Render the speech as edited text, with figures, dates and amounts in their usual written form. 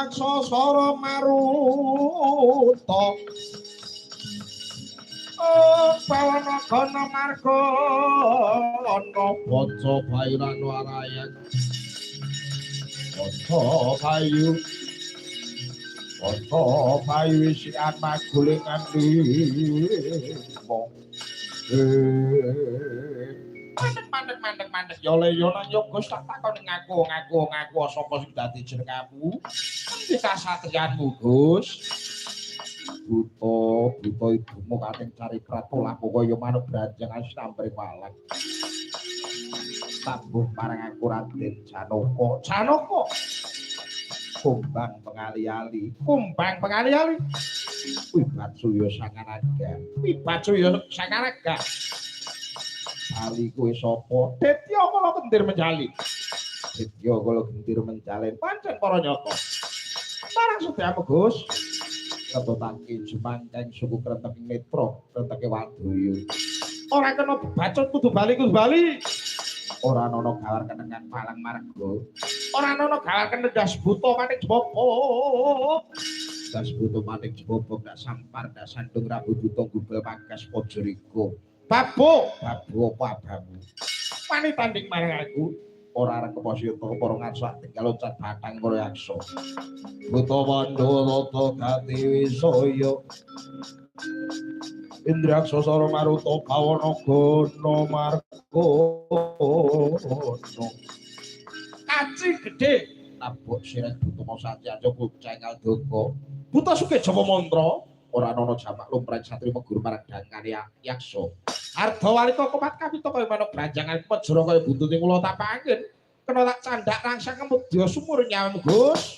Sosoro maruta pawana gana marga ana baca bairano arayan baca bayu isian magulingan limo mandek ya le yo nang Gus tak takon ngaku sapa sing dadi jenengmu endi kasatriyanmu Gus buta ibumu kating cari pratolah kaya manuk branjangan sambre walang tambuh marang aku Raden Janaka kumbang pengali-ali Wibatsuya Sangaraga Ali kowe sapa? Detya kala kendir menjalin. Pancen para nyata. Marang sedyamu Gus. Ketutake jumangkeng suku Krentek Netra, Krenteke Wadoya. Ora kena bacot kudu bali. Ora ana gawar kenengan palang marga. Ora ana gawar kenendas buta maning jwopo. Das buta maning jwopo gak sampar gak sandung rabu buta gubel pangkas pojoriko. Babu apa abamu? Wani tanding marang aku. Ora arep keposito para ngarsak tinggal loncat batang karo yaksa. Buta Pandhawa gati wisaya. Indraksa sara maruta pawana gana margana. Kaci gedhe nabok sirah buta Masatya Pucengal Doko. Buta Suke Jawa Mantra ora ana jamak lumrah satri meguru marang dangane yaksa. Arda walika komat kapita kaya manuk branjangan pejara kaya buntuting kula tapaken. Kena tak candak rangsang kemudya sumur nyawem Gus.